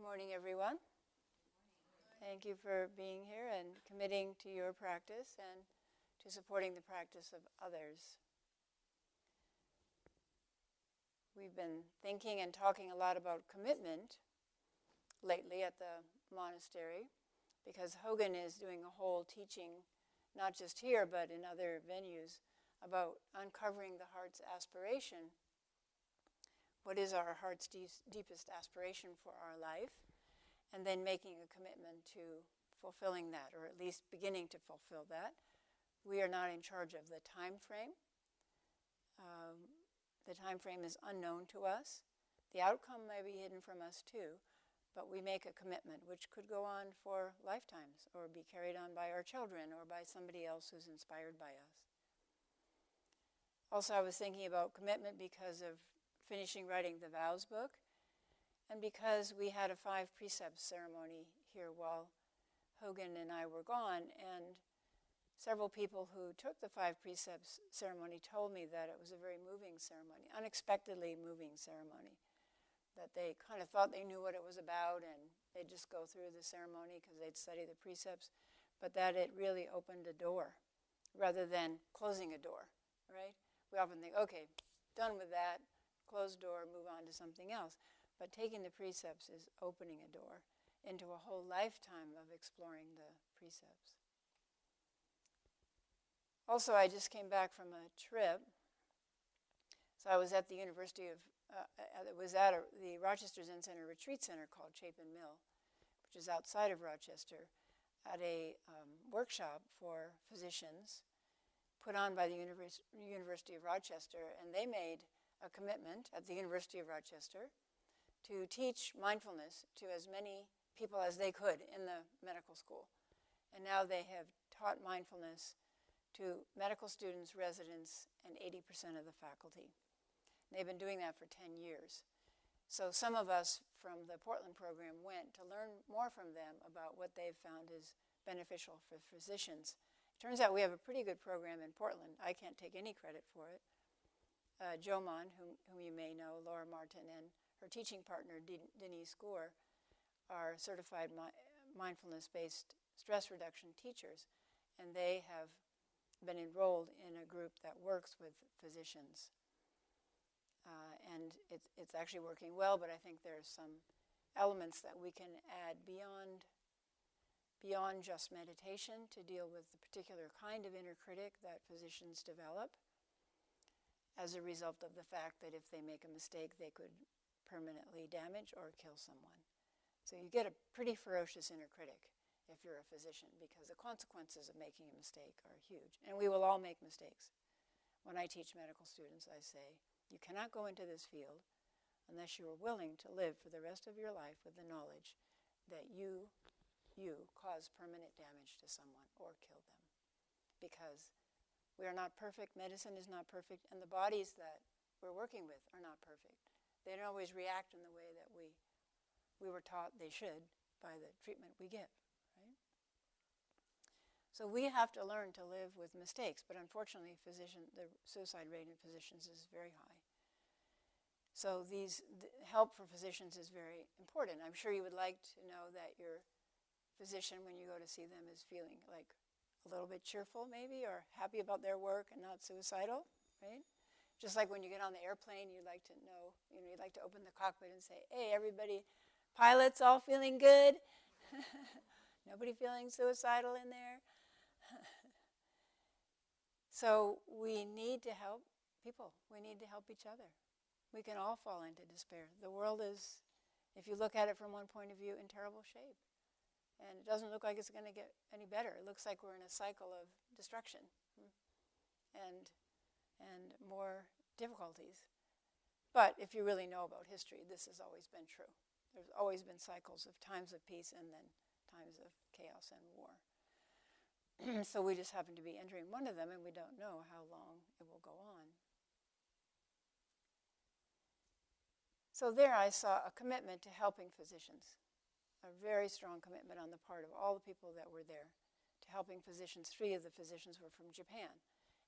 morning, everyone. Thank you for being here and committing to your practice and to supporting the practice of others. We've been thinking and talking a lot about commitment lately at the monastery because Hogan is doing a whole teaching, not just here but in other venues, about uncovering the heart's aspiration. What is our heart's deepest aspiration for our life? And then making a commitment to fulfilling that, or at least beginning to fulfill that. We are not in charge of the time frame. The time frame is unknown to us. The outcome may be hidden from us too, but we make a commitment which could go on for lifetimes or be carried on by our children or by somebody else who's inspired by us. Also, I was thinking about commitment because of finishing writing the vows book, and because we had a 5 precepts ceremony here while Hogan and I were gone, and several people who took the 5 precepts ceremony told me that it was a very moving ceremony, unexpectedly moving ceremony, that they kind of thought they knew what it was about and they'd just go through the ceremony because they'd study the precepts, but that it really opened a door rather than closing a door, right? We often think, okay, done with that, closed door, move on to something else. But taking the precepts is opening a door into a whole lifetime of exploring the precepts. Also, I just came back from a trip. So I was at the University of, it was at the Rochester Zen Center Retreat Center called Chapin Mill, which is outside of Rochester, at a workshop for physicians put on by the University of Rochester, and they made a commitment at the University of Rochester to teach mindfulness to as many people as they could in the medical school. And now they have taught mindfulness to medical students, residents, and 80% of the faculty. They've been doing that for 10 years. So some of us from the Portland program went to learn more from them about what they've found is beneficial for physicians. It turns out we have a pretty good program in Portland. I can't take any credit for it. Jomon, whom you may know, Laura Martin, and her teaching partner, Denise Gore, are certified mindfulness-based stress reduction teachers, and they have been enrolled in a group that works with physicians. And it's actually working well, but I think there's some elements that we can add beyond just meditation to deal with the particular kind of inner critic that physicians develop as a result of the fact that if they make a mistake, they could permanently damage or kill someone. So you get a pretty ferocious inner critic if you're a physician, because the consequences of making a mistake are huge. And we will all make mistakes. When I teach medical students, I say, you cannot go into this field unless you are willing to live for the rest of your life with the knowledge that you cause permanent damage to someone or kill them. Because we are not perfect, medicine is not perfect, and the bodies that we're working with are not perfect. They don't always react in the way that we were taught they should by the treatment we give, right? So we have to learn to live with mistakes, but unfortunately the suicide rate in physicians is very high. So the help for physicians is very important. I'm sure you would like to know that your physician, when you go to see them, is feeling like a little bit cheerful maybe, or happy about their work and not suicidal, right? Just like when you get on the airplane, you'd like to know, you'd like to open the cockpit and say, hey, everybody, pilots all feeling good? Nobody feeling suicidal in there? So we need to help people. We need to help each other. We can all fall into despair. The world is, if you look at it from one point of view, in terrible shape. And it doesn't look like it's going to get any better. It looks like we're in a cycle of destruction and more difficulties. But if you really know about history, this has always been true. There's always been cycles of times of peace and then times of chaos and war. So we just happen to be entering one of them, and we don't know how long it will go on. So there I saw a commitment to helping physicians. A very strong commitment on the part of all the people that were there to helping physicians. 3 of the physicians were from Japan.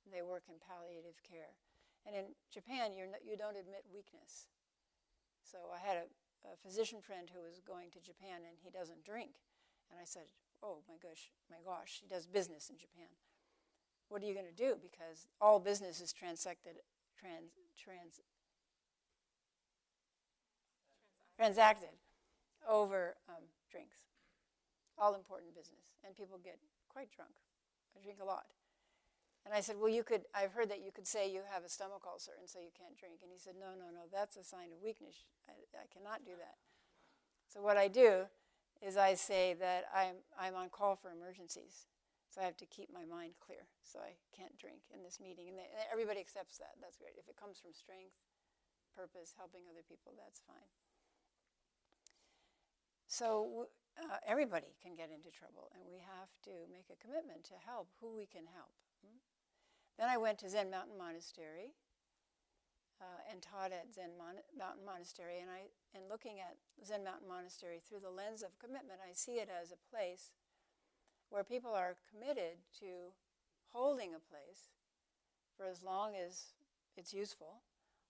They work in palliative care. And in Japan, you don't admit weakness. So I had a physician friend who was going to Japan, and he doesn't drink. And I said, oh my gosh, he does business in Japan. What are you going to do? Because all business is transacted over drinks. All important business. And people get quite drunk. I drink a lot. And I said, well, I've heard that you could say you have a stomach ulcer and so you can't drink. And he said, no, that's a sign of weakness. I cannot do that. So what I do is I say that I'm on call for emergencies. So I have to keep my mind clear. So I can't drink in this meeting. And everybody accepts that. That's great. If it comes from strength, purpose, helping other people, that's fine. So everybody can get into trouble, and we have to make a commitment to help who we can help. Then I went to Zen Mountain Monastery and taught at Zen Mountain Monastery. And looking at Zen Mountain Monastery through the lens of commitment, I see it as a place where people are committed to holding a place for as long as it's useful,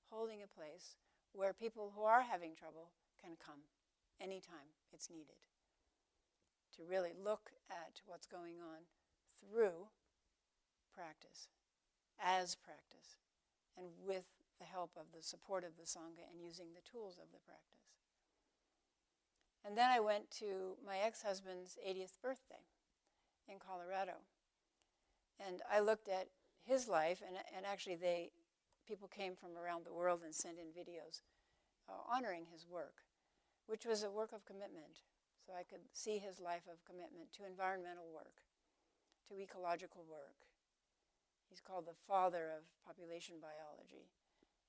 holding a place where people who are having trouble can come anytime it's needed, to really look at what's going on through practice, as practice, and with the help of the support of the Sangha and using the tools of the practice. And then I went to my ex-husband's 80th birthday in Colorado. And I looked at his life, and actually people came from around the world and sent in videos honoring his work, which was a work of commitment. So I could see his life of commitment to environmental work, to ecological work. He's called the father of population biology.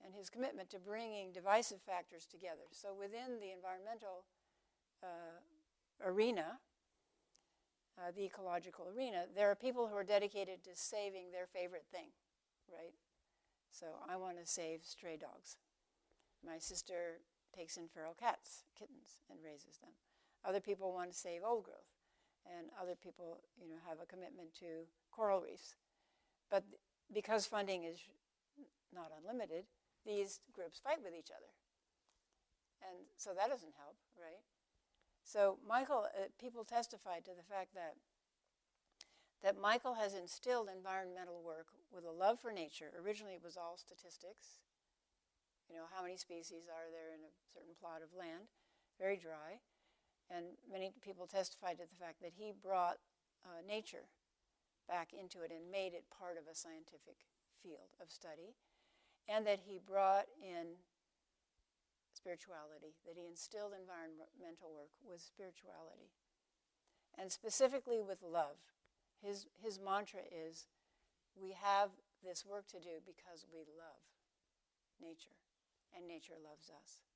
And his commitment to bringing divisive factors together. So within the environmental arena, the ecological arena, there are people who are dedicated to saving their favorite thing, right? So I want to save stray dogs. My sister takes in feral kittens, and raises them. Other people want to save old growth, and other people, have a commitment to coral reefs. But because funding is not unlimited, these groups fight with each other. And so that doesn't help, right? So Michael, people testified to the fact that Michael has instilled environmental work with a love for nature. Originally it was all statistics. How many species are there in a certain plot of land? Very dry. And many people testified to the fact that he brought nature back into it and made it part of a scientific field of study. And that he brought in spirituality, that he instilled environmental work with spirituality. And specifically with love. His mantra is, we have this work to do because we love nature, and nature loves us.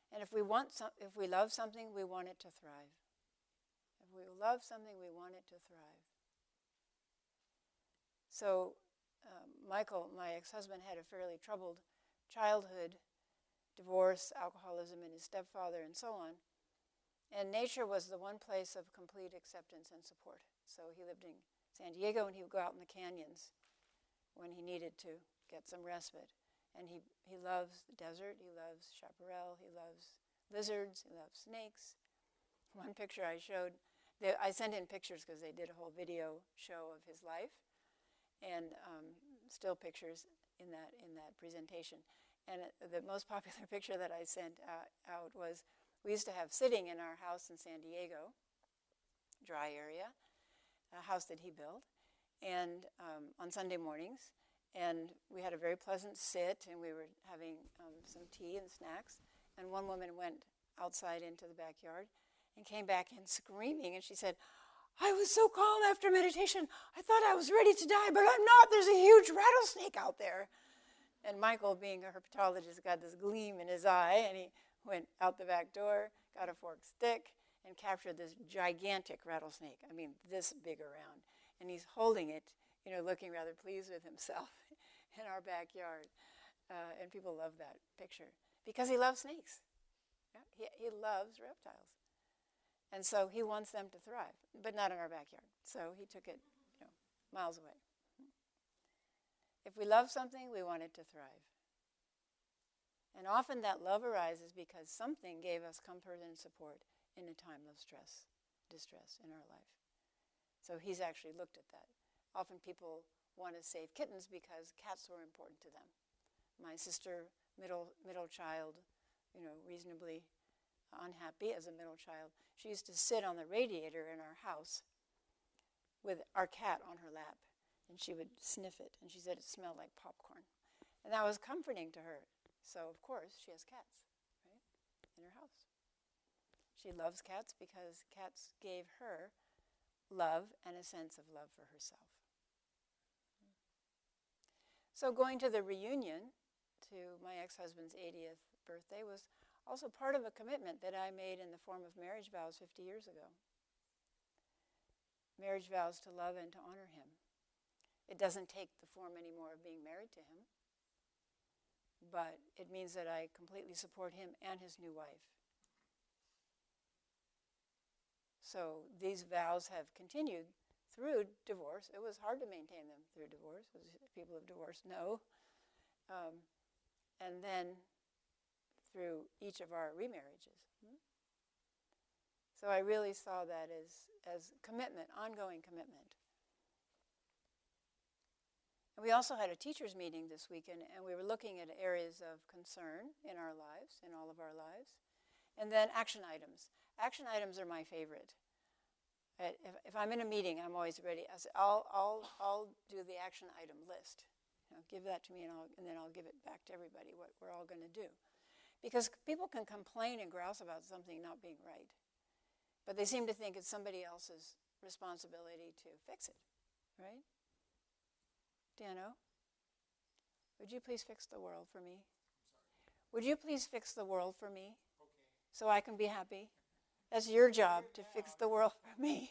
And if we love something, we want it to thrive. If we love something, we want it to thrive. So Michael, my ex-husband, had a fairly troubled childhood, divorce, alcoholism, and his stepfather, and so on. And nature was the one place of complete acceptance and support. So he lived in San Diego, and he would go out in the canyons when he needed to get some respite. And he loves the desert, he loves chaparral, he loves lizards, he loves snakes. One picture I showed, I sent in pictures because they did a whole video show of his life, and still pictures in that presentation. And the most popular picture that I sent out was, we used to have sitting in our house in San Diego, dry area, a house that he built, and on Sunday mornings. And we had a very pleasant sit, and we were having some tea and snacks. And one woman went outside into the backyard and came back in screaming, and she said, I was so calm after meditation. I thought I was ready to die, but I'm not. There's a huge rattlesnake out there. And Michael, being a herpetologist, got this gleam in his eye, and he went out the back door, got a forked stick, and captured this gigantic rattlesnake. I mean, this big around. And he's holding it, looking rather pleased with himself in our backyard. And people love that picture because he loves snakes. Yeah? He loves reptiles. And so he wants them to thrive, but not in our backyard. So he took it, miles away. If we love something, we want it to thrive. And often that love arises because something gave us comfort and support in a time of stress, distress in our life. So he's actually looked at that. Often people want to save kittens because cats were important to them. My sister, middle child, reasonably unhappy as a middle child, she used to sit on the radiator in our house with our cat on her lap, and she would sniff it, and she said it smelled like popcorn. And that was comforting to her. So, of course, she has cats, right, in her house. She loves cats because cats gave her love and a sense of love for herself. So going to the reunion to my ex-husband's 80th birthday was also part of a commitment that I made in the form of marriage vows 50 years ago. Marriage vows to love and to honor him. It doesn't take the form anymore of being married to him, but it means that I completely support him and his new wife. So these vows have continued through divorce. It was hard to maintain them through divorce, as people who've divorced know. And then through each of our remarriages. So I really saw that as commitment, ongoing commitment. And we also had a teachers' meeting this weekend, and we were looking at areas of concern in our lives, in all of our lives. And then action items. Action items are my favorite. If I'm in a meeting, I'm always ready. I'll do the action item list. Give that to me, and then I'll give it back to everybody, what we're all going to do. Because people can complain and grouse about something not being right, but they seem to think it's somebody else's responsibility to fix it, right? Dano, would you please fix the world for me? Would you please fix the world for me? Okay. So I can be happy? That's your job, to fix the world for me.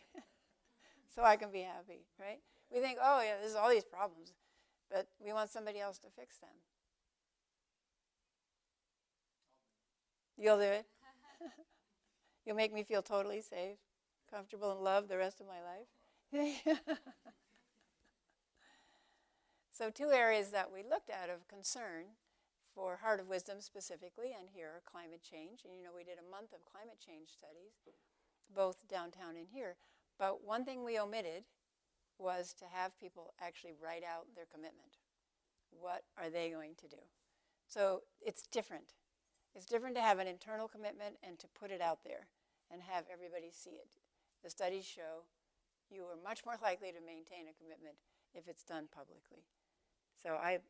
So I can be happy, right? We think, oh yeah, there's all these problems, but we want somebody else to fix them. You'll do it? You'll make me feel totally safe, comfortable, and loved the rest of my life? So 2 areas that we looked at of concern for Heart of Wisdom specifically, and here are climate change. And we did a month of climate change studies, both downtown and here. But one thing we omitted was to have people actually write out their commitment. What are they going to do? So it's different. It's different to have an internal commitment and to put it out there and have everybody see it. The studies show you are much more likely to maintain a commitment if it's done publicly. So I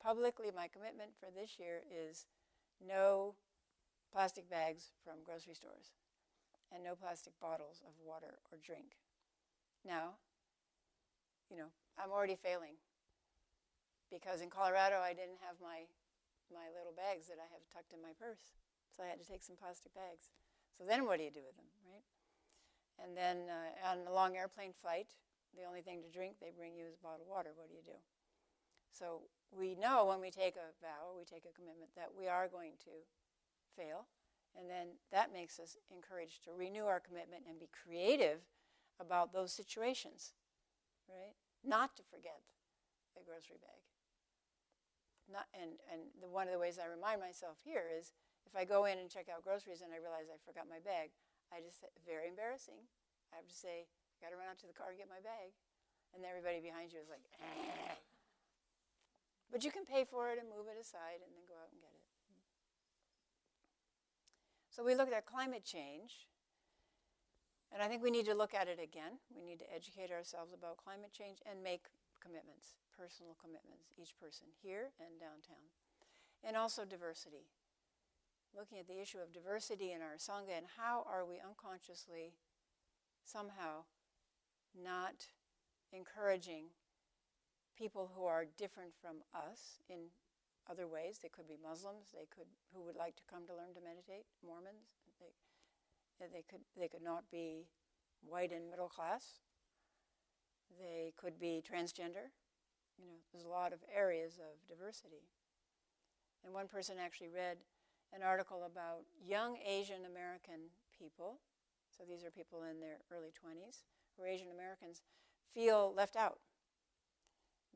publicly, my commitment for this year is no plastic bags from grocery stores and no plastic bottles of water or drink. Now, I'm already failing because in Colorado I didn't have my little bags that I have tucked in my purse. So I had to take some plastic bags. So then what do you do with them, right? And then on a long airplane flight, the only thing to drink they bring you is a bottle of water. What do you do? So we know when we take a vow, we take a commitment, that we are going to fail. And then that makes us encouraged to renew our commitment and be creative about those situations, right? Not to forget the grocery bag. One of the ways I remind myself here is if I go in and check out groceries and I realize I forgot my bag, very embarrassing. I have to say, I got to run out to the car and get my bag. And everybody behind you is like, eh. But you can pay for it and move it aside and then go out and get it. So we looked at climate change. And I think we need to look at it again. We need to educate ourselves about climate change and make commitments, personal commitments, each person here and downtown. And also diversity. Looking at the issue of diversity in our Sangha and how are we unconsciously somehow not encouraging people who are different from us in other ways. They could be Muslims, who would like to come to learn to meditate, Mormons. They could not be white and middle class. They could be transgender. There's a lot of areas of diversity. And one person actually read an article about young Asian American people. So these are people in their early 20s who are Asian Americans, feel left out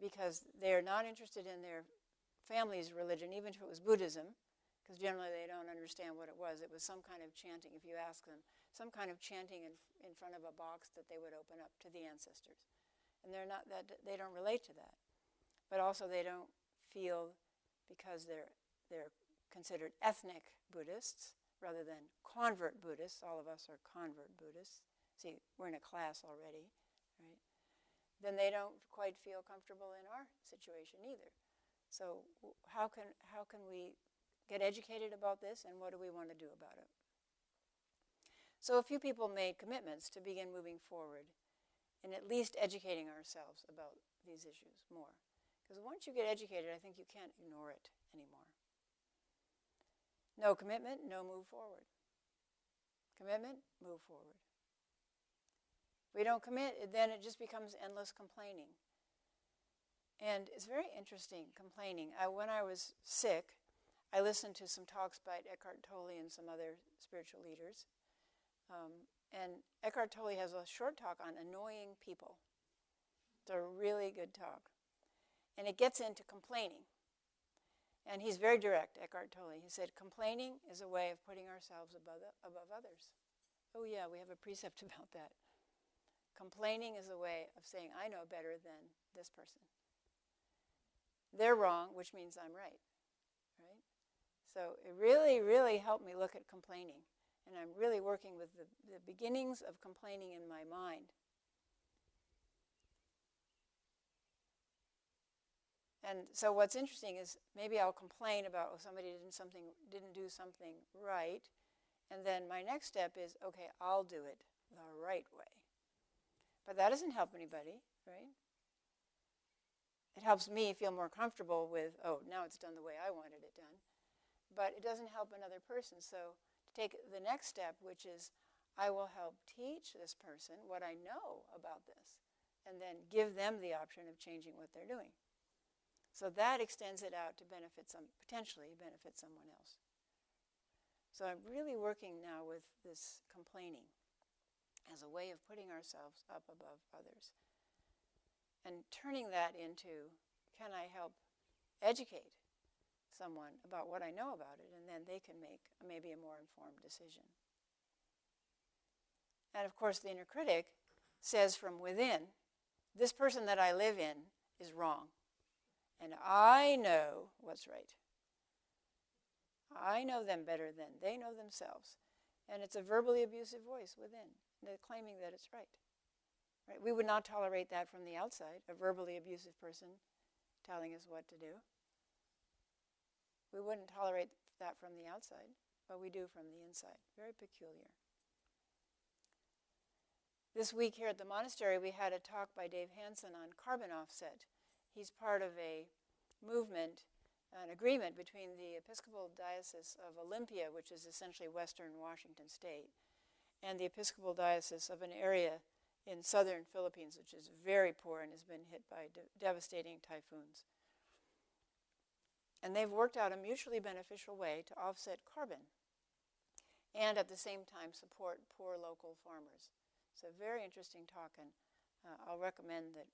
because they're not interested in their family's religion, even if it was Buddhism, because generally they don't understand what it was. It was some kind of chanting, if you ask them, some kind of chanting in front of a box that they would open up to the ancestors. And they don't relate to that. But also they don't feel, because they're considered ethnic Buddhists rather than convert Buddhists. All of us are convert Buddhists. See, we're in a class already, right? Then they don't quite feel comfortable in our situation either. So how can we get educated about this, and what do we want to do about it? So a few people made commitments to begin moving forward and at least educating ourselves about these issues more. Because once you get educated, I think you can't ignore it anymore. No commitment, no move forward. Commitment, move forward. If we don't commit, then it just becomes endless complaining. And it's very interesting, complaining. When I was sick, I listened to some talks by Eckhart Tolle and some other spiritual leaders. And Eckhart Tolle has a short talk on annoying people. It's a really good talk. And it gets into complaining. And he's very direct, Eckhart Tolle. He said, complaining is a way of putting ourselves above others. Oh yeah, we have a precept about that. Complaining is a way of saying, I know better than this person. They're wrong, which means I'm right. Right? So it really, really helped me look at complaining. And I'm really working with the beginnings of complaining in my mind. And so what's interesting is maybe I'll complain about somebody didn't do something right, and then my next step is, okay, I'll do it the right way. But that doesn't help anybody, right? It helps me feel more comfortable with, oh, now it's done the way I wanted it done. But it doesn't help another person. So to take the next step, which is I will help teach this person what I know about this, and then give them the option of changing what they're doing. So that extends it out to potentially benefit someone else. So I'm really working now with this complaining as a way of putting ourselves up above others. And turning that into, can I help educate someone about what I know about it, and then they can make maybe a more informed decision. And of course the inner critic says from within, this person that I live in is wrong. And I know what's right. I know them better than they know themselves. And it's a verbally abusive voice within, claiming that it's right. Right? We would not tolerate that from the outside, a verbally abusive person telling us what to do. We wouldn't tolerate that from the outside, but we do from the inside. Very peculiar. This week here at the monastery, we had a talk by Dave Hansen on carbon offset. He's part of a movement, an agreement between the Episcopal Diocese of Olympia, which is essentially western Washington state, and the Episcopal Diocese of an area in southern Philippines, which is very poor and has been hit by devastating typhoons. And they've worked out a mutually beneficial way to offset carbon and at the same time support poor local farmers. It's a very interesting talk, and I'll recommend that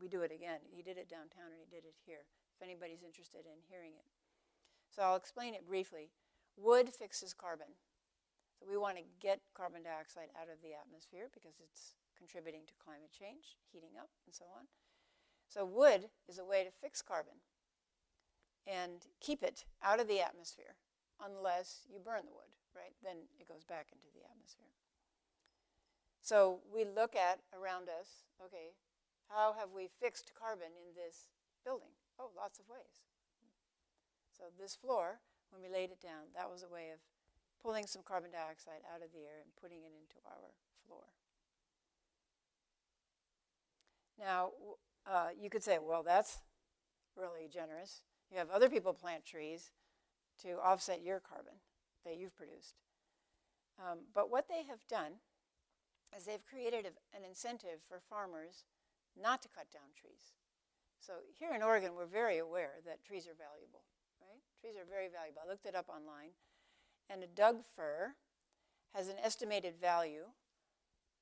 we do it again. He did it downtown and he did it here, if anybody's interested in hearing it. So I'll explain it briefly. Wood fixes carbon. So we want to get carbon dioxide out of the atmosphere because it's contributing to climate change, heating up, and so on. So wood is a way to fix carbon and keep it out of the atmosphere unless you burn the wood, right? Then it goes back into the atmosphere. So we look at around us, okay, how have we fixed carbon in this building? Oh, lots of ways. So this floor, when we laid it down, that was a way of pulling some carbon dioxide out of the air and putting it into our floor. Now, you could say, well, that's really generous. You have other people plant trees to offset your carbon that you've produced. But what they have done is they've created an incentive for farmers not to cut down trees. So here in Oregon, we're very aware that trees are valuable, right? Trees are very valuable. I looked it up online. And a Doug fir has an estimated value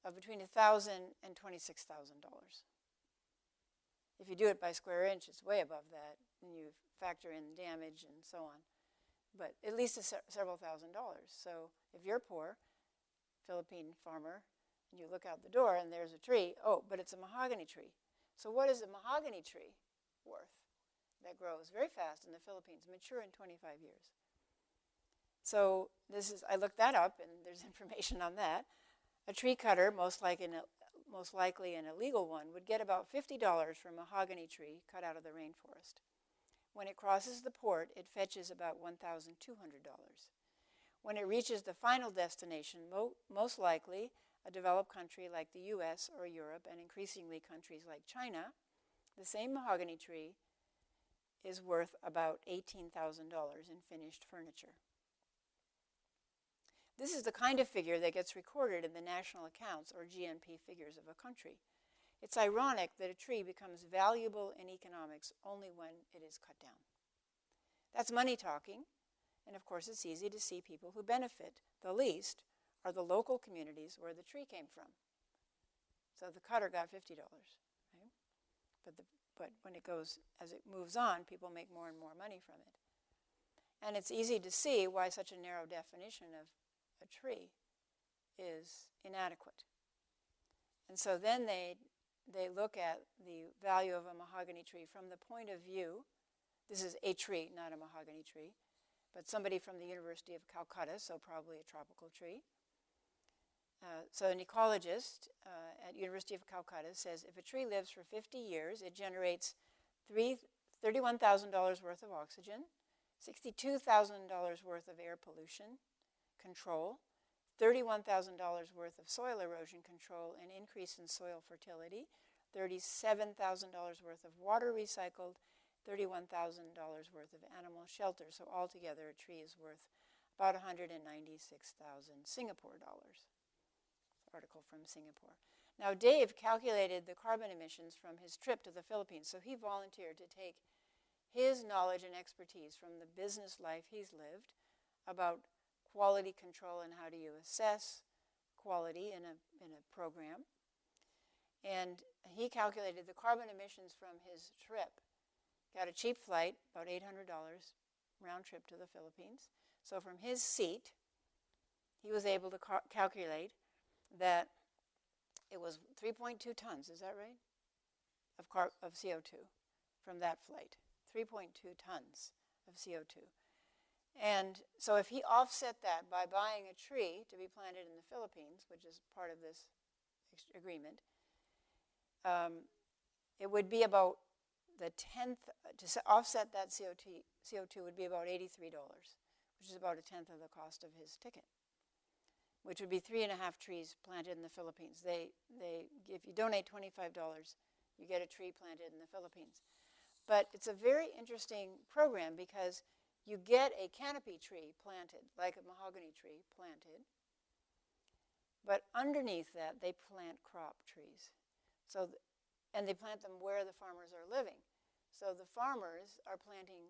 of between $1,000 and $26,000. If you do it by square inch, it's way above that, and you factor in damage and so on. But at least several $1,000s. So if you're poor, Philippine farmer, and you look out the door and there's a tree, oh, but it's a mahogany tree. So what is a mahogany tree worth that grows very fast in the Philippines, mature in 25 years? So I looked that up, and there's information on that. A tree cutter, most likely an illegal one, would get about $50 for a mahogany tree cut out of the rainforest. When it crosses the port, it fetches about $1,200. When it reaches the final destination, most likely a developed country like the US or Europe, and increasingly countries like China, the same mahogany tree is worth about $18,000 in finished furniture. This is the kind of figure that gets recorded in the national accounts or GNP figures of a country. It's ironic that a tree becomes valuable in economics only when it is cut down. That's money talking, and of course it's easy to see people who benefit the least are the local communities where the tree came from. So the cutter got $50, right? But when as it moves on, people make more and more money from it. And it's easy to see why such a narrow definition of a tree is inadequate. And so then they look at the value of a mahogany tree from the point of view, this is a tree, not a mahogany tree, but somebody from the University of Calcutta, so probably a tropical tree. So an ecologist at University of Calcutta says if a tree lives for 50 years, it generates $31,000 worth of oxygen, $62,000 worth of air pollution control, $31,000 worth of soil erosion control and increase in soil fertility, $37,000 worth of water recycled, $31,000 worth of animal shelter. So altogether, a tree is worth about 196,000 Singapore dollars. Article from Singapore. Now, Dave calculated the carbon emissions from his trip to the Philippines, so he volunteered to take his knowledge and expertise from the business life he's lived about quality control and how do you assess quality in a program. And he calculated the carbon emissions from his trip. Got a cheap flight, about $800 round trip to the Philippines. So from his seat, he was able to calculate that it was 3.2 tons, is that right, of CO2 from that flight. 3.2 tons of CO2. And so if he offset that by buying a tree to be planted in the Philippines, which is part of this agreement, it would be about the 10th, to offset that CO2 would be about $83, which is about a tenth of the cost of his ticket, which would be 3.5 trees planted in the Philippines. If you donate $25, you get a tree planted in the Philippines. But it's a very interesting program because you get a canopy tree planted, like a mahogany tree planted, but underneath that they plant crop trees. And they plant them where the farmers are living. So the farmers are planting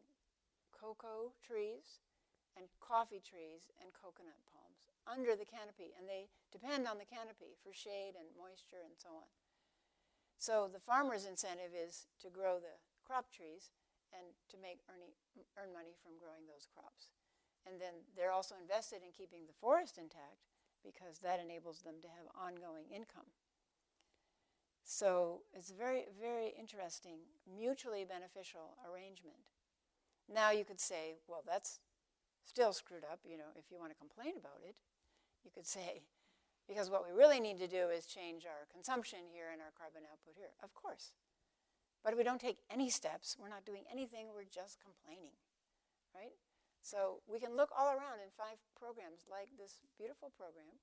cocoa trees and coffee trees and coconut palms under the canopy, and they depend on the canopy for shade and moisture and so on. So the farmer's incentive is to grow the crop trees and to earn money from growing those crops. And then they're also invested in keeping the forest intact because that enables them to have ongoing income. So it's a very, very interesting, mutually beneficial arrangement. Now you could say, well, that's still screwed up, if you want to complain about it. You could say, because what we really need to do is change our consumption here and our carbon output here. Of course. But if we don't take any steps, we're not doing anything, we're just complaining, right? So we can look all around in 5 programs like this beautiful program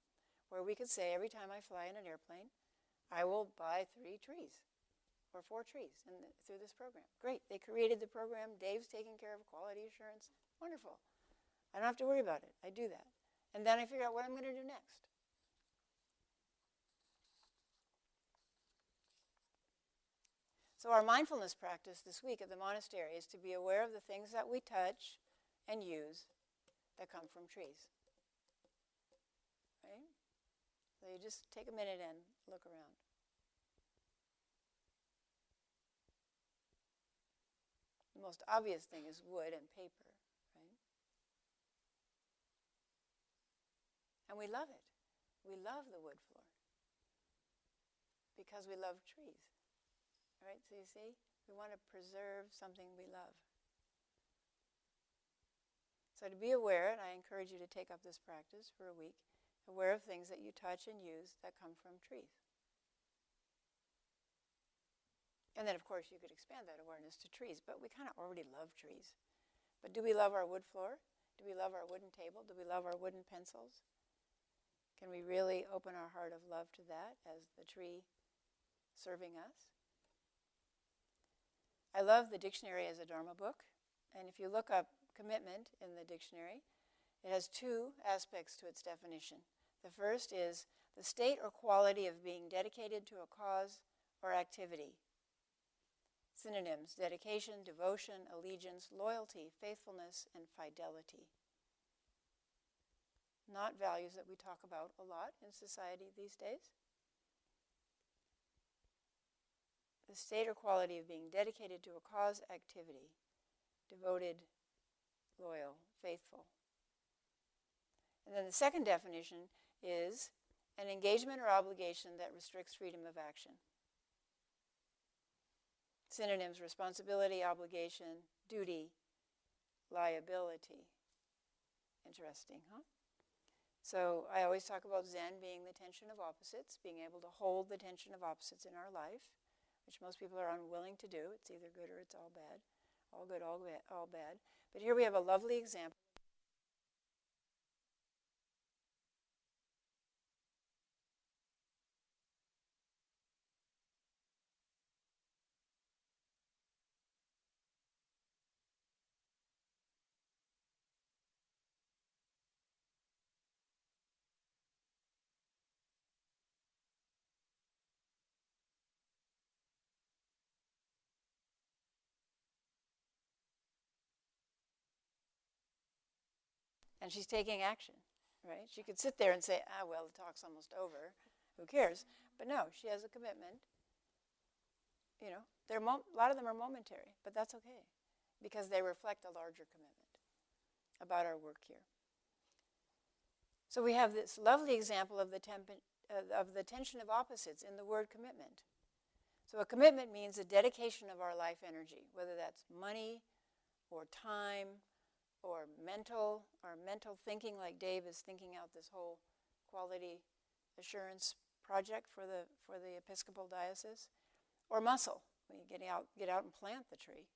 where we could say every time I fly in an airplane, I will buy 3 trees or 4 trees through this program. Great. They created the program. Dave's taking care of quality assurance. Wonderful. I don't have to worry about it. I do that. And then I figure out what I'm going to do next. So our mindfulness practice this week at the monastery is to be aware of the things that we touch and use that come from trees. Right? So you just take a minute and look around. The most obvious thing is wood and paper, right? And we love it. We love the wood floor because we love trees, right? So you see, we want to preserve something we love. So to be aware, and I encourage you to take up this practice for a week, aware of things that you touch and use that come from trees. And then, of course, you could expand that awareness to trees, but we kind of already love trees. But do we love our wood floor? Do we love our wooden table? Do we love our wooden pencils? Can we really open our heart of love to that as the tree serving us? I love the dictionary as a Dharma book, and if you look up commitment in the dictionary, it has two aspects to its definition. The first is the state or quality of being dedicated to a cause or activity. Synonyms: dedication, devotion, allegiance, loyalty, faithfulness, and fidelity. Not values that we talk about a lot in society these days. The state or quality of being dedicated to a cause, activity, devoted, loyal, faithful. And then the second definition is an engagement or obligation that restricts freedom of action. Synonyms: responsibility, obligation, duty, liability. Interesting, huh? So I always talk about Zen being the tension of opposites, being able to hold the tension of opposites in our life, which most people are unwilling to do. It's either good or it's all bad. All good, all bad. But here we have a lovely example. And she's taking action, right? She could sit there and say, well, the talk's almost over. Who cares? But no, she has a commitment. You know, a lot of them are momentary, but that's okay because they reflect a larger commitment about our work here. So we have this lovely example of the tension of opposites in the word commitment. So a commitment means a dedication of our life energy, whether that's money or time or mental thinking, like Dave is thinking out this whole quality assurance project for the Episcopal Diocese, or muscle, when you get out and plant the tree.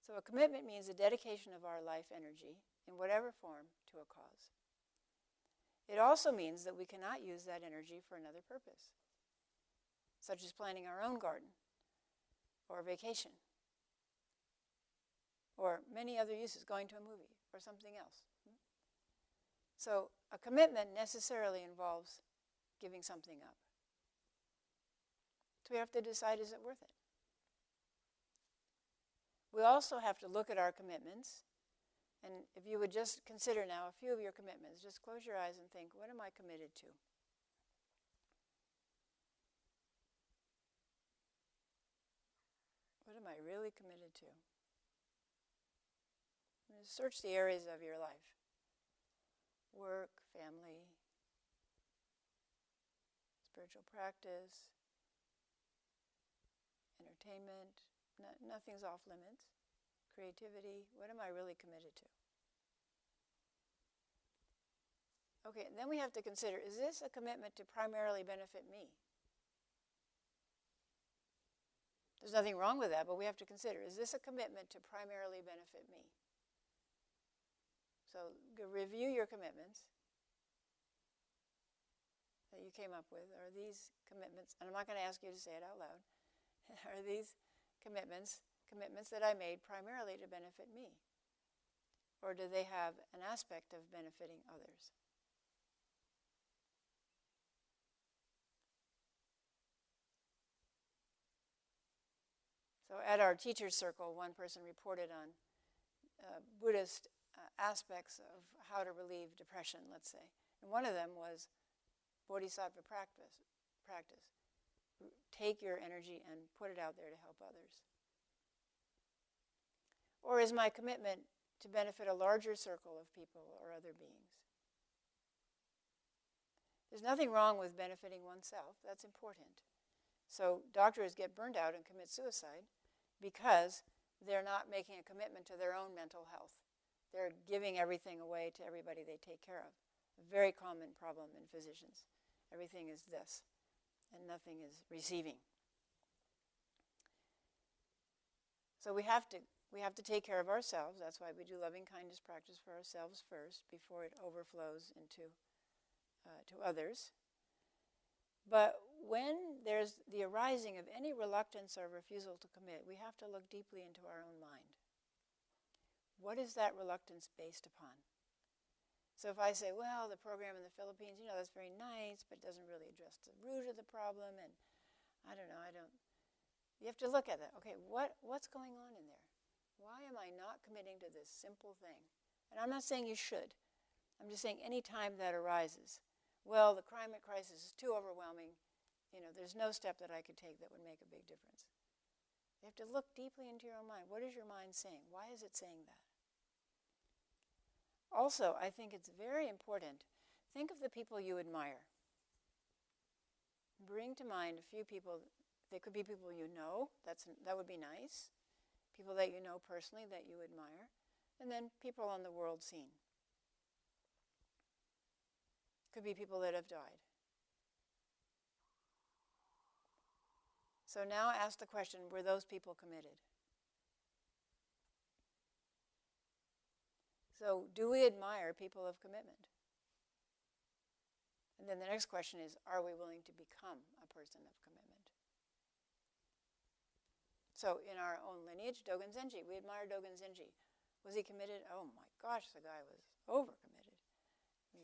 So a commitment means a dedication of our life energy in whatever form to a cause. It also means that we cannot use that energy for another purpose, such as planting our own garden or vacation, or many other uses, going to a movie or something else. So a commitment necessarily involves giving something up. So we have to decide, is it worth it? We also have to look at our commitments, and if you would just consider now a few of your commitments, just close your eyes and think, what am I committed to? What am I really committed to? Search the areas of your life. Work, family, spiritual practice, entertainment. Nothing's off limits. Creativity. What am I really committed to? Okay, and then we have to consider, is this a commitment to primarily benefit me? There's nothing wrong with that, but we have to consider, is this a commitment to primarily benefit me? So review your commitments that you came up with. Are these commitments, and I'm not going to ask you to say it out loud, are these commitments that I made primarily to benefit me? Or do they have an aspect of benefiting others? So at our teacher's circle, one person reported on Buddhist aspects of how to relieve depression, let's say. And one of them was bodhisattva practice. Take your energy and put it out there to help others. Or is my commitment to benefit a larger circle of people or other beings? There's nothing wrong with benefiting oneself. That's important. So doctors get burned out and commit suicide because they're not making a commitment to their own mental health. They're giving everything away to everybody they take care of. A very common problem in physicians. Everything is this, and nothing is receiving. So we have to take care of ourselves. That's why we do loving kindness practice for ourselves first before it overflows into to others. But when there's the arising of any reluctance or refusal to commit, we have to look deeply into our own mind. What is that reluctance based upon? So if I say, well, the program in the Philippines, that's very nice, but it doesn't really address the root of the problem, and you have to look at that. Okay, what's going on in there? Why am I not committing to this simple thing? And I'm not saying you should. I'm just saying any time that arises, well, the climate crisis is too overwhelming. There's no step that I could take that would make a big difference. You have to look deeply into your own mind. What is your mind saying? Why is it saying that? Also, I think it's very important. Think of the people you admire. Bring to mind a few people. They could be people you know. That would be nice. People that you know personally that you admire. And then people on the world scene. Could be people that have died. So now ask the question, were those people committed? So do we admire people of commitment? And then the next question is, are we willing to become a person of commitment? So in our own lineage, Dogen Zenji, we admire Dogen Zenji. Was he committed? Oh my gosh, the guy was over-committed.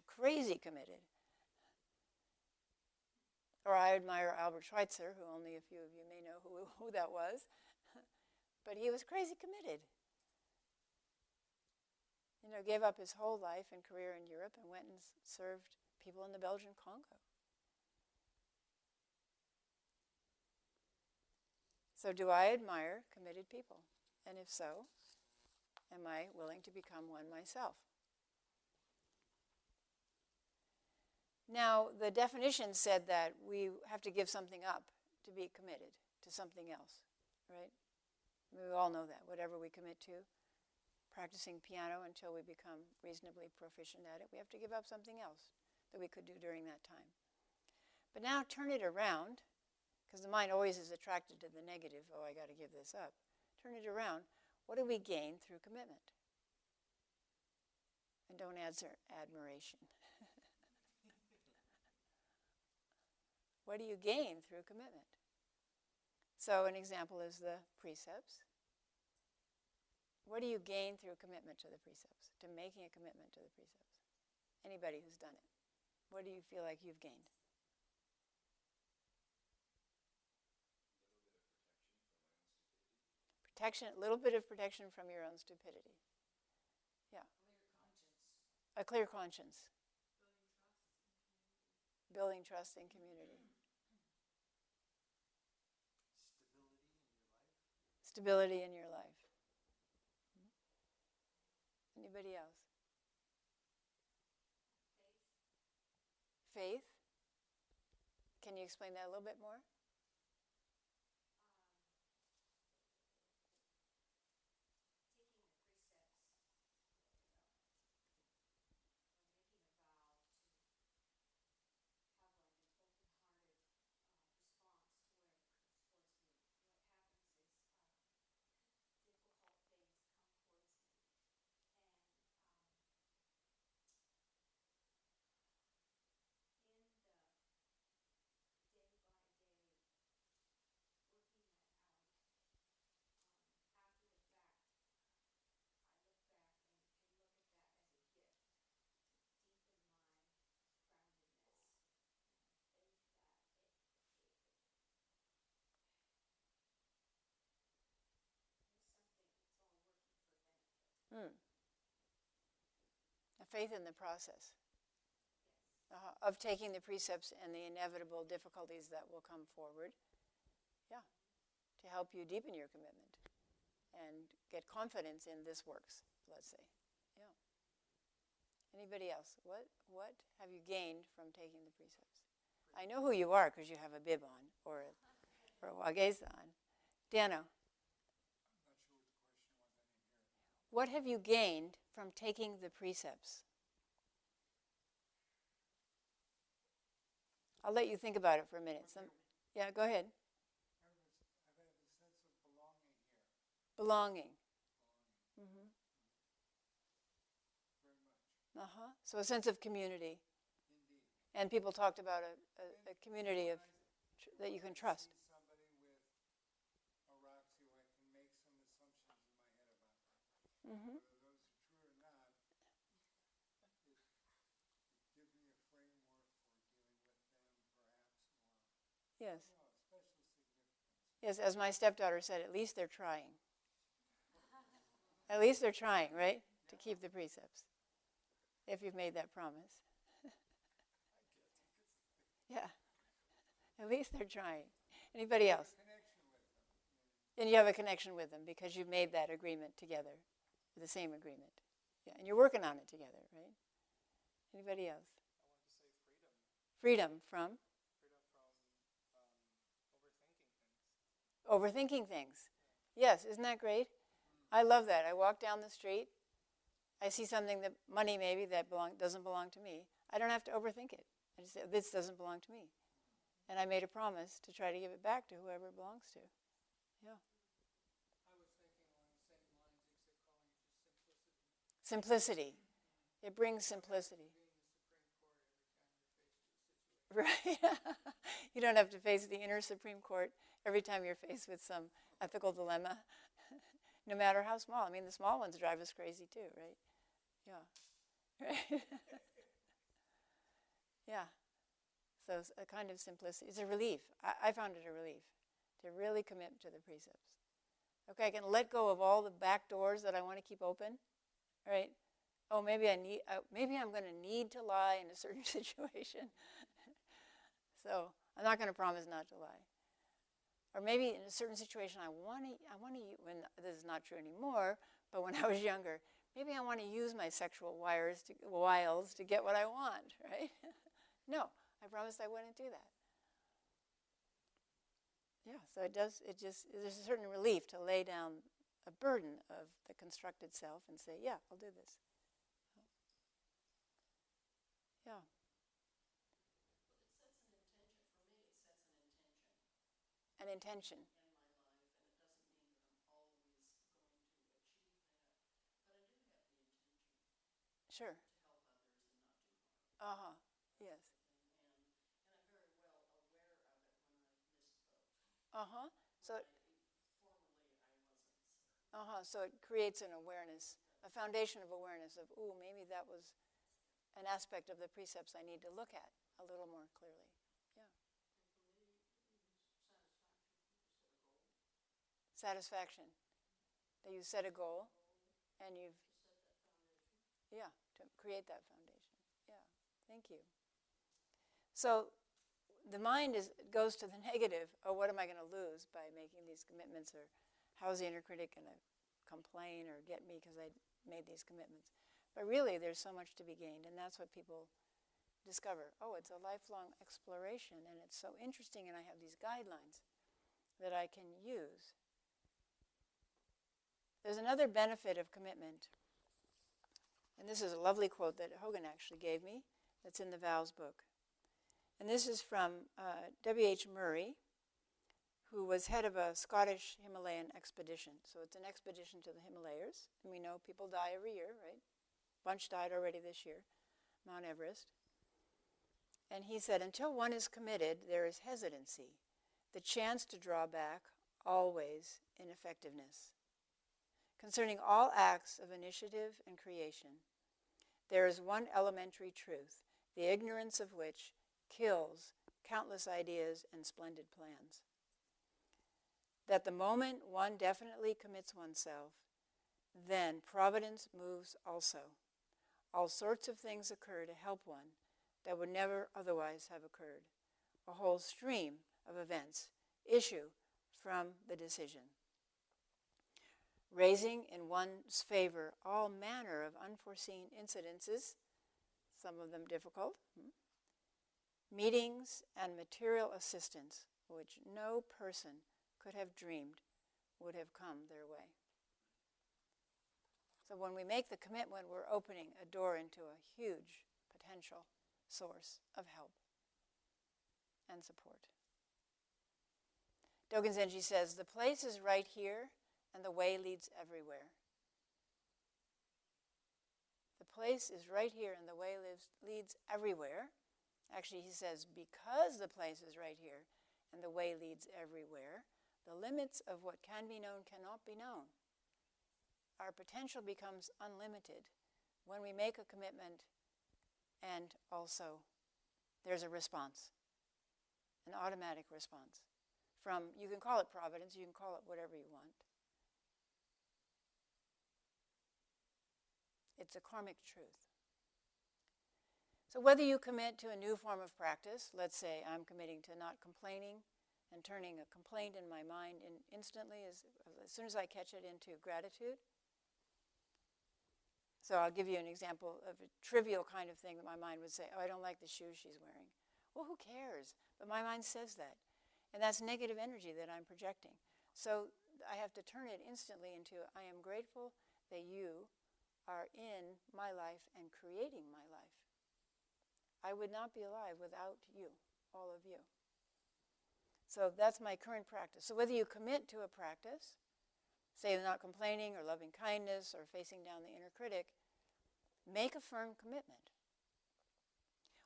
Crazy committed. Or I admire Albert Schweitzer, who only a few of you may know who that was. But he was crazy committed. Gave up his whole life and career in Europe and went and served people in the Belgian Congo. So do I admire committed people? And if so, am I willing to become one myself? Now, the definition said that we have to give something up to be committed to something else, right? We all know that. Whatever we commit to, practicing piano until we become reasonably proficient at it, we have to give up something else that we could do during that time. But now turn it around, because the mind always is attracted to the negative. Oh, I got to give this up. Turn it around. What do we gain through commitment? And don't answer admiration. What do you gain through commitment? So an example is the precepts. What do you gain through commitment to the precepts, to making a commitment to the precepts? Anybody who's done it. What do you feel like you've gained? A little bit of protection from your own stupidity. Yeah. A clear conscience. Building trust in community. Stability in your life. Anybody else? Faith. Can you explain that a little bit more? A faith in the process of taking the precepts and the inevitable difficulties that will come forward. Yeah, to help you deepen your commitment and get confidence in this works, let's say. Yeah. Anybody else? What have you gained from taking the precepts? I know who you are because you have a bib on or a wageza on. Dano. What have you gained from taking the precepts? I'll let you think about it for a minute. Yeah, go ahead. I've had a sense of belonging here. Belonging. Mm-hmm. Very much. So a sense of community. Indeed. And people talked about a community of that you can trust. See somebody with Araxio, I can make some assumptions in my head about them. Mm-hmm. Whether those are true or not, it gives me a framework for dealing with them, perhaps, or Yes. Special significance. Yes, as my stepdaughter said, at least they're trying. At least they're trying, right? To keep the precepts. If you've made that promise. Yeah. At least they're trying. Anybody else? And you have a connection with them because you've made that agreement together, the same agreement. Yeah, and you're working on it together, right? Anybody else? I wanted to say freedom. Freedom from? Overthinking things. Overthinking things. Yes, isn't that great? I love that. I walk down the street. I see something that money maybe that doesn't belong to me. I don't have to overthink it. I just say, this doesn't belong to me. And I made a promise to try to give it back to whoever it belongs to. Yeah. I was thinking along the same lines, except calling it just simplicity. It brings simplicity. Right. You don't have to face the inner Supreme Court every time you're faced with some ethical dilemma, no matter how small. I mean, the small ones drive us crazy too, right? Yeah. Right. Yeah. So it's a kind of simplicity. It's a relief. I found it a relief to really commit to the precepts. Okay, I can let go of all the back doors that I want to keep open, right? Oh, maybe I'm going to need to lie in a certain situation. So I'm not going to promise not to lie. Or maybe in a certain situation I want to, when this is not true anymore, but when I was younger, maybe I want to use my sexual wiles to get what I want, right? No, I promised I wouldn't do that. Yeah, so there's a certain relief to lay down a burden of the constructed self and say, yeah, I'll do this. Yeah. An intention. In my life, and it doesn't mean that I'm always going to achieve that, but I do have the intention Sure. to help others and not do harm. Yes. And I'm very well aware of it when I've missed boat. So Formerly I wasn't. So it creates an awareness, a foundation of awareness of, ooh, maybe that was an aspect of the precepts I need to look at a little more clearly. Satisfaction. That you set a goal and you've, to create that foundation. Yeah, thank you. So the mind goes to the negative. Oh, what am I going to lose by making these commitments? Or how's the inner critic going to complain or get me because I made these commitments? But really, there's so much to be gained, and that's what people discover. Oh, it's a lifelong exploration, and it's so interesting, and I have these guidelines that I can use. There's another benefit of commitment, and this is a lovely quote that Hogan actually gave me that's in the Vows book. And this is from W.H. Murray, who was head of a Scottish Himalayan expedition. So it's an expedition to the Himalayas, and we know people die every year, right? A bunch died already this year, Mount Everest. And he said, until one is committed, there is hesitancy, the chance to draw back, always ineffectiveness. Concerning all acts of initiative and creation, there is one elementary truth, the ignorance of which kills countless ideas and splendid plans. That the moment one definitely commits oneself, then providence moves also. All sorts of things occur to help one that would never otherwise have occurred. A whole stream of events issue from the decision. raising in one's favor all manner of unforeseen incidences, some of them difficult, meetings and material assistance which no person could have dreamed would have come their way. So when we make the commitment, we're opening a door into a huge potential source of help and support. Dogen Zenji says, the place is right here and the way leads everywhere. The place is right here and the way leads everywhere. Actually, he says, because the place is right here and the way leads everywhere, the limits of what can be known cannot be known. Our potential becomes unlimited when we make a commitment, and also there's a response, an automatic response. You can call it providence, you can call it whatever you want. It's a karmic truth. So whether you commit to a new form of practice, let's say I'm committing to not complaining and turning a complaint in my mind instantly as soon as I catch it into gratitude. So I'll give you an example of a trivial kind of thing that my mind would say, oh, I don't like the shoes she's wearing. Well, who cares? But my mind says that. And that's negative energy that I'm projecting. So I have to turn it instantly into, I am grateful that you are in my life and creating my life. I would not be alive without you, all of you. So that's my current practice. So whether you commit to a practice, say not complaining or loving kindness or facing down the inner critic, make a firm commitment.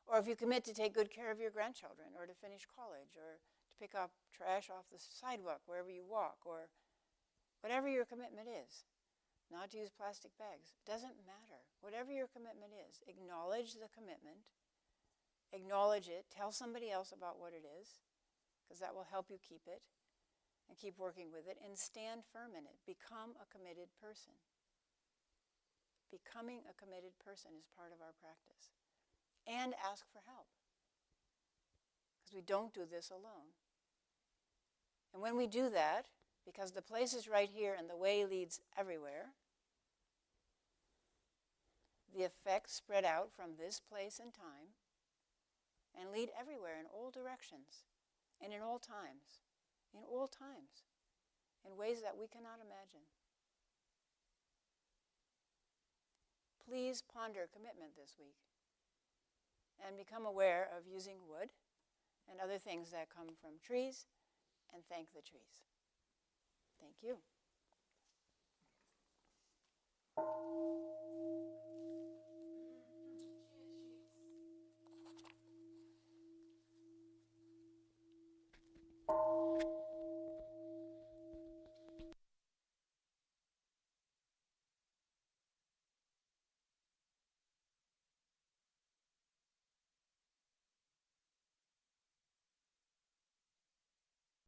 Or if you commit to take good care of your grandchildren or to finish college or to pick up trash off the sidewalk wherever you walk or whatever your commitment is, not to use plastic bags, doesn't matter. Whatever your commitment is, acknowledge the commitment, acknowledge it, tell somebody else about what it is, because that will help you keep it and keep working with it, and stand firm in it. Become a committed person. Becoming a committed person is part of our practice. And ask for help, because we don't do this alone. And when we do that, because the place is right here and the way leads everywhere, the effects spread out from this place and time and lead everywhere in all directions and in all times, in ways that we cannot imagine. Please ponder commitment this week and become aware of using wood and other things that come from trees, and thank the trees. Thank you.